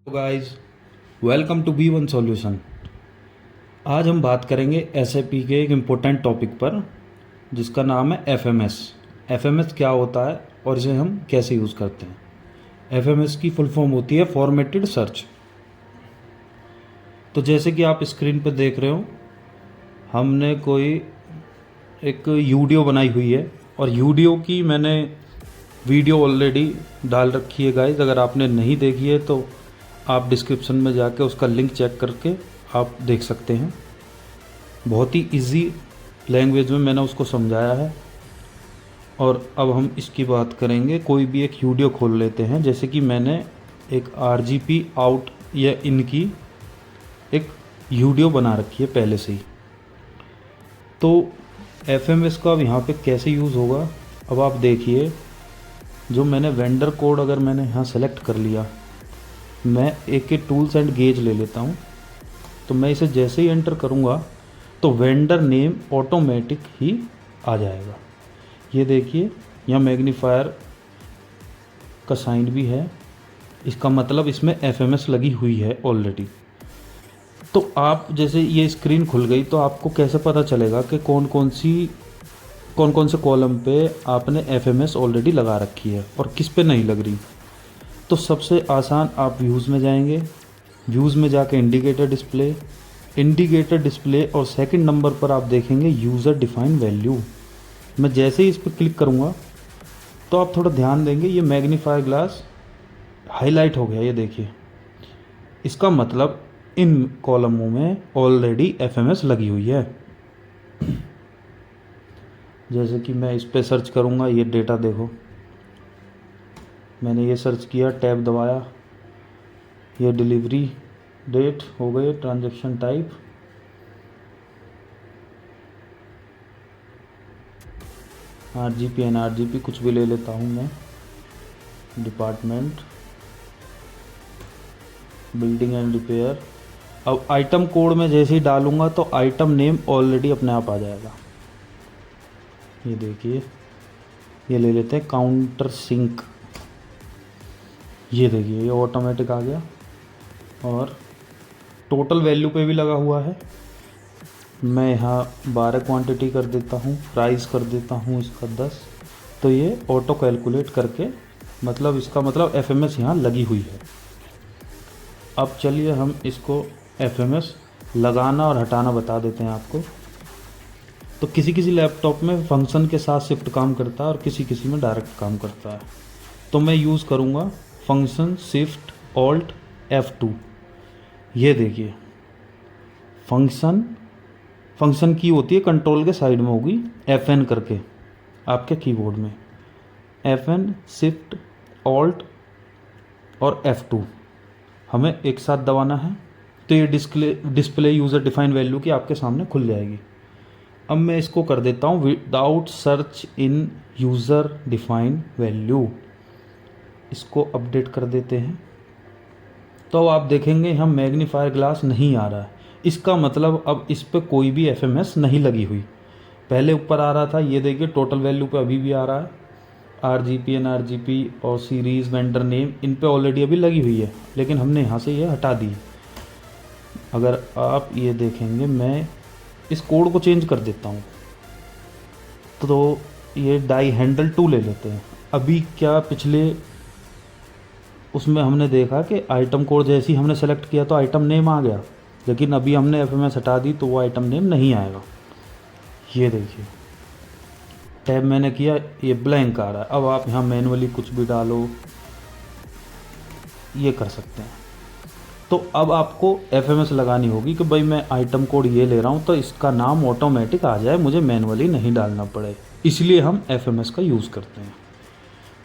Guys, welcome to B one solution. आज हम बात करेंगे एसएपी के एक इम्पोर्टेंट टॉपिक पर जिसका नाम है एफएमएस। एफएमएस क्या होता है और इसे हम कैसे यूज़ करते हैं। एफएमएस की फुल फॉर्म होती है फॉर्मेटेड सर्च। तो जैसे कि आप स्क्रीन पर देख रहे हो, हमने कोई एक वीडियो बनाई हुई है और वीडियो की मैंने वीडियो ऑलरेडी डाल रखी है गाइस। अगर आपने नहीं देखी है तो आप डिस्क्रिप्शन में जाके उसका लिंक चेक करके आप देख सकते हैं। बहुत ही इजी लैंग्वेज में मैंने उसको समझाया है। और अब हम इसकी बात करेंगे। कोई भी एक वीडियो खोल लेते हैं, जैसे कि मैंने एक RGP आउट या इन की एक वीडियो बना रखी है पहले से ही। तो एफएमएस का अब यहाँ पे कैसे यूज़ होगा, अब आप देखिए। जो मैंने वेंडर कोड अगर मैंने यहाँ सेलेक्ट कर लिया, मैं एक टूल्स एंड गेज ले लेता हूँ। तो मैं इसे जैसे ही एंटर करूँगा तो वेंडर नेम ऑटोमेटिक ही आ जाएगा। ये देखिए, यहाँ मैग्नीफायर का साइन भी है। इसका मतलब इसमें एफएमएस लगी हुई है ऑलरेडी। तो आप जैसे ये स्क्रीन खुल गई तो आपको कैसे पता चलेगा कि कौन कौन से कॉलम पे आपने एफएमएस ऑलरेडी लगा रखी है और किस पे नहीं लग रही। तो सबसे आसान, आप व्यूज़ में जाएंगे। व्यूज़ में जाके इंडिकेटर डिस्प्ले और सेकंड नंबर पर आप देखेंगे यूज़र डिफाइन वैल्यू। मैं जैसे ही इस पर क्लिक करूँगा तो आप थोड़ा ध्यान देंगे, ये मैग्नीफायर ग्लास हाईलाइट हो गया। ये देखिए, इसका मतलब इन कॉलमों में ऑलरेडी एफएमएस लगी हुई है। जैसे कि मैं इस पर सर्च करूँगा, ये डेटा देखो, मैंने ये सर्च किया, टैब दबाया, ये डिलीवरी डेट हो गई, ट्रांजैक्शन टाइप RGP NRGP कुछ भी ले लेता हूँ मैं, डिपार्टमेंट बिल्डिंग एंड रिपेयर। अब आइटम कोड में जैसे ही डालूंगा तो आइटम नेम ऑलरेडी अपने आप आ जाएगा। ये देखिए, ये ले लेते हैं काउंटर सिंक। ये देखिए, ये ऑटोमेटिक आ गया और टोटल वैल्यू पे भी लगा हुआ है। मैं यहाँ 12 क्वांटिटी कर देता हूँ, प्राइस कर देता हूँ इसका 10। तो ये ऑटो कैलकुलेट करके, मतलब इसका मतलब एफएमएस यहाँ लगी हुई है। अब चलिए हम इसको एफएमएस लगाना और हटाना बता देते हैं आपको। तो किसी किसी लैपटॉप में फंक्शन के साथ शिफ्ट काम करता है और किसी किसी में डायरेक्ट काम करता है। तो मैं यूज़ करूँगा फंक्शन शिफ्ट ऑल्ट F2। ये देखिए, फंक्शन की होती है कंट्रोल के साइड में होगी FN करके आपके कीबोर्ड में। FN शिफ्ट ऑल्ट और F2 हमें एक साथ दबाना है। तो ये डिस्प्ले यूज़र डिफाइन वैल्यू की आपके सामने खुल जाएगी। अब मैं इसको कर देता हूँ without search in user define value. इसको अपडेट कर देते हैं। तो आप देखेंगे हम मैग्नीफायर ग्लास नहीं आ रहा है। इसका मतलब अब इस पर कोई भी एफएमएस नहीं लगी हुई। पहले ऊपर आ रहा था, ये देखिए टोटल वैल्यू पे अभी भी आ रहा है। RGP NRGP और सीरीज़ वेंडर नेम इन पे ऑलरेडी अभी लगी हुई है, लेकिन हमने यहाँ से ये हटा दी। अगर आप ये देखेंगे, मैं इस कोड को चेंज कर देता हूँ। तो ये डाई हैंडल 2 ले लेते हैं। अभी क्या, पिछले उसमें हमने देखा कि आइटम कोड जैसे ही हमने सेलेक्ट किया तो आइटम नेम आ गया, लेकिन अभी हमने एफएमएस हटा दी तो वो आइटम नेम नहीं आएगा। ये देखिए, टैब मैंने किया, ये ब्लैंक आ रहा है। अब आप यहाँ मैनुअली कुछ भी डालो, ये कर सकते हैं। तो अब आपको एफएमएस लगानी होगी कि भाई मैं आइटम कोड ये ले रहा हूँ तो इसका नाम ऑटोमेटिक आ जाए, मुझे मैनुअली नहीं डालना पड़े। इसलिए हम एफएमएस का यूज़ करते हैं।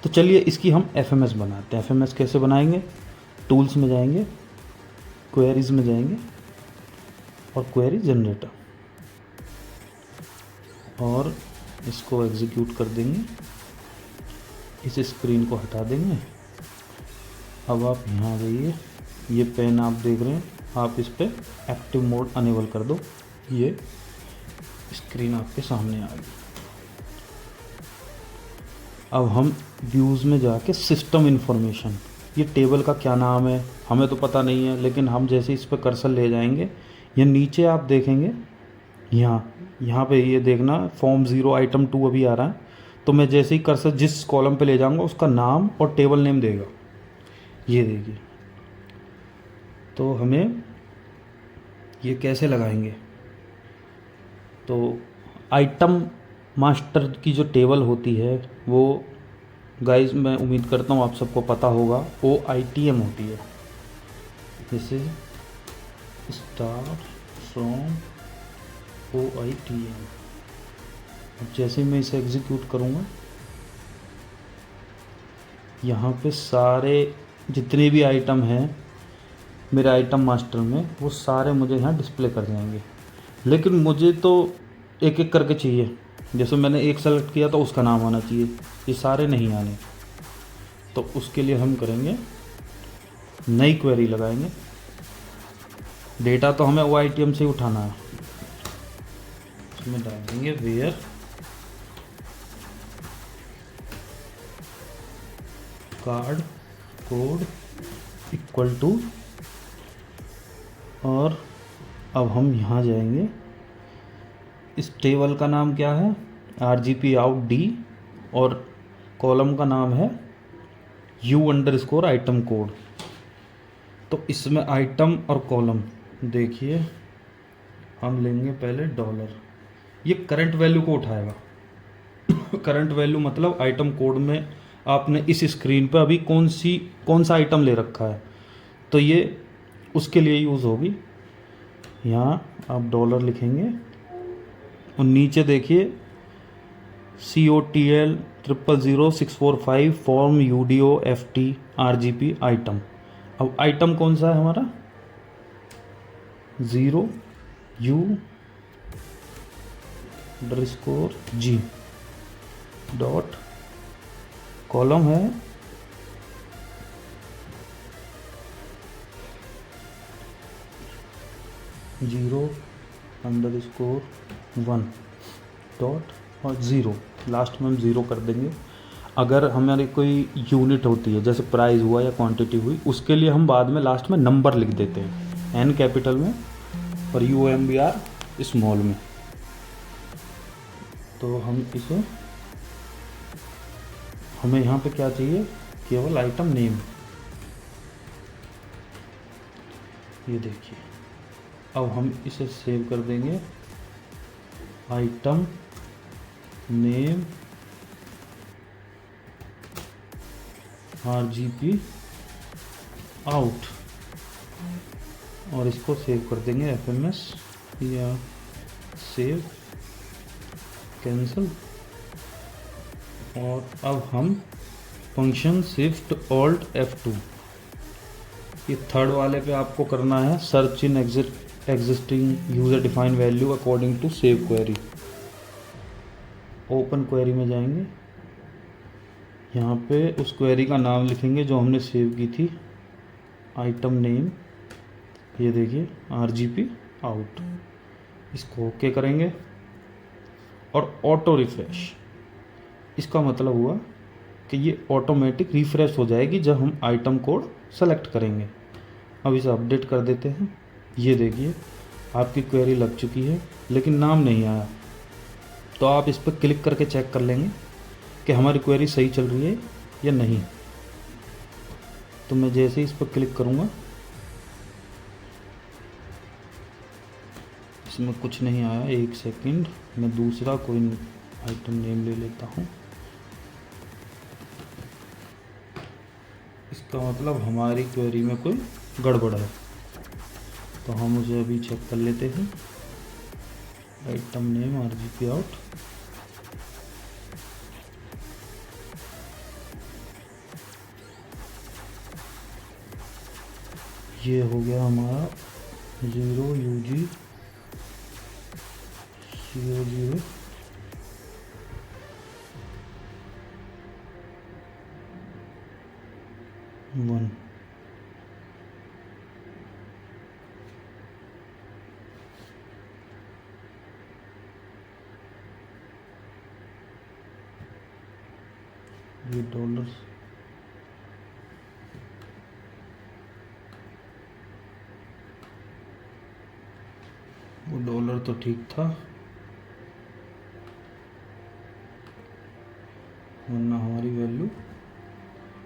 तो चलिए इसकी हम एफएमएस बनाते हैं। एफएमएस कैसे बनाएंगे? टूल्स में जाएंगे, क्वेरीज में जाएंगे और क्वेरी जनरेटर, और इसको एग्जीक्यूट कर देंगे। इस स्क्रीन को हटा देंगे। अब आप यहाँ आ जाइए, ये पेन आप देख रहे हैं, आप इस पर एक्टिव मोड अनेबल कर दो। ये स्क्रीन आपके सामने आ गई। अब हम व्यूज़ में जाके सिस्टम इन्फॉर्मेशन, ये टेबल का क्या नाम है हमें तो पता नहीं है, लेकिन हम जैसे इस पर कर्सर ले जाएंगे, ये नीचे आप देखेंगे यहाँ पे ये देखना फॉर्म 0 आइटम 2 अभी आ रहा है। तो मैं जैसे ही कर्सर जिस कॉलम पे ले जाऊंगा उसका नाम और टेबल नेम देगा, ये देखिए। तो हमें ये कैसे लगाएंगे, तो आइटम मास्टर की जो टेबल होती है वो गाइस मैं उम्मीद करता हूँ आप सबको पता होगा, OITM होती है। जैसे स्टार्ट फ्रॉम OITM। अब जैसे ही मैं इसे एग्जीक्यूट करूँगा, यहाँ पे सारे जितने भी आइटम हैं मेरे आइटम मास्टर में वो सारे मुझे यहाँ डिस्प्ले कर जाएंगे। लेकिन मुझे तो एक एक करके चाहिए, जैसे मैंने एक सेलेक्ट किया तो उसका नाम आना चाहिए, ये सारे नहीं आने। तो उसके लिए हम करेंगे नई क्वेरी लगाएंगे। डेटा तो हमें OITM से ही उठाना है, उसमें डालेंगे where card code equal to, और अब हम यहाँ जाएंगे, इस टेबल का नाम क्या है RGP out D, और कॉलम का नाम है U_, आइटम कोड। तो इसमें आइटम और कॉलम देखिए, हम लेंगे पहले $, ये करंट वैल्यू को उठाएगा। करंट वैल्यू मतलब आइटम कोड में आपने इस स्क्रीन पर अभी कौन सा आइटम ले रखा है, तो ये उसके लिए यूज़ होगी। यहाँ आप $, लिखेंगे और नीचे देखिए COTL 000645 form UDO FT RGP item. अब आइटम कौन सा है हमारा 0 U_G डॉट, कॉलम है 0_1 डॉट और 0, लास्ट में हम 0 कर देंगे। अगर हमारी कोई यूनिट होती है जैसे प्राइस हुआ या क्वांटिटी हुई, उसके लिए हम बाद में लास्ट में नंबर लिख देते हैं, N कैपिटल में और UMBR स्मॉल में। तो हम इसे, हमें यहाँ पे क्या चाहिए, केवल आइटम नेम। ये देखिए, अब हम इसे सेव कर देंगे, आइटम नेम RGP आउट, और इसको सेव कर देंगे FMS या सेव कैंसिल। और अब हम फंक्शन शिफ्ट ऑल्ट F2, ये थर्ड वाले पे आपको करना है search in existing user defined value according to save query. Open query में जाएंगे, यहाँ पे उस क्वेरी का नाम लिखेंगे जो हमने सेव की थी, आइटम नेम, ये देखिए RGP आउट। इसको ओके करेंगे और ऑटो रिफ्रेश। इसका मतलब हुआ कि ये ऑटोमेटिक रिफ्रेश हो जाएगी जब हम आइटम कोड सेलेक्ट करेंगे। अब इसे अपडेट कर देते हैं। ये देखिए आपकी क्वेरी लग चुकी है लेकिन नाम नहीं आया, तो आप इस पर क्लिक करके चेक कर लेंगे कि हमारी क्वेरी सही चल रही है या नहीं। तो मैं जैसे ही इस पर क्लिक करूँगा, इसमें कुछ नहीं आया। एक सेकंड, मैं दूसरा कोई आइटम नेम ले लेता हूँ। इसका मतलब हमारी क्वेरी में कोई गड़बड़ है, तो हम उसे अभी चेक कर लेते हैं। आइटम नेम RGP आउट, ये हो गया हमारा 0UG CO0 1। ये $, वो डॉलर तो ठीक था, वरना हमारी वैल्यू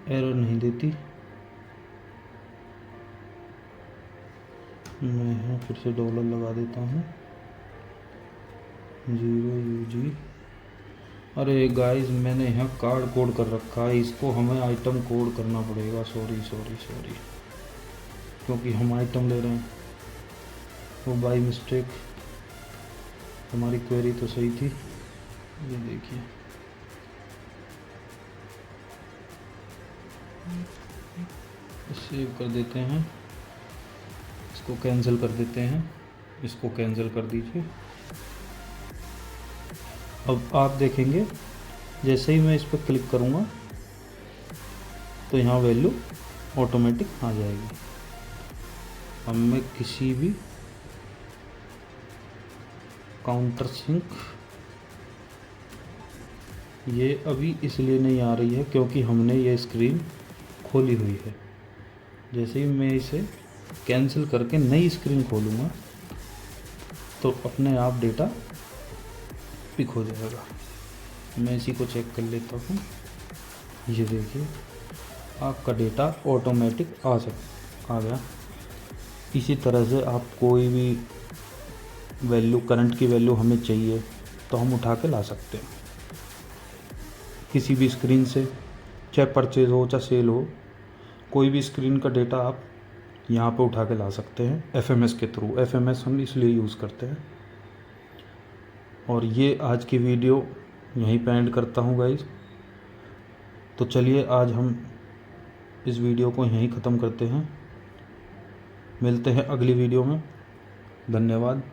एरर नहीं देती। मैं यहाँ फिर से डॉलर लगा देता हूँ, 0 UG। अरे गाइस, मैंने यहाँ कार्ड कोड कर रखा है, इसको हमें आइटम कोड करना पड़ेगा। सॉरी, क्योंकि हम आइटम ले रहे हैं, वो बाय मिस्टेक। हमारी क्वेरी तो सही थी, ये देखिए। सेव कर देते हैं, इसको कैंसिल कर देते हैं, इसको कैंसिल कर दीजिए। अब आप देखेंगे जैसे ही मैं इस पर क्लिक करूँगा तो यहाँ वैल्यू ऑटोमेटिक आ जाएगी। अब मैं किसी भी काउंटर सिंक, ये अभी इसलिए नहीं आ रही है क्योंकि हमने ये स्क्रीन खोली हुई है। जैसे ही मैं इसे कैंसिल करके नई स्क्रीन खोलूँगा तो अपने आप डेटा पिक हो जाएगा। मैं इसी को चेक कर लेता हूँ। ये देखिए, आपका डेटा ऑटोमेटिक आ गया। इसी तरह से आप कोई भी वैल्यू, करंट की वैल्यू हमें चाहिए तो हम उठा के ला सकते हैं किसी भी स्क्रीन से, चाहे परचेज हो चाहे सेल हो। कोई भी स्क्रीन का डेटा आप यहाँ पे उठा के ला सकते हैं FMS के थ्रू। FMS हम इसलिए यूज़ करते हैं। और ये आज की वीडियो यहीं पे एंड करता हूँ गाइस। तो चलिए आज हम इस वीडियो को यहीं ख़त्म करते हैं। मिलते हैं अगली वीडियो में। धन्यवाद।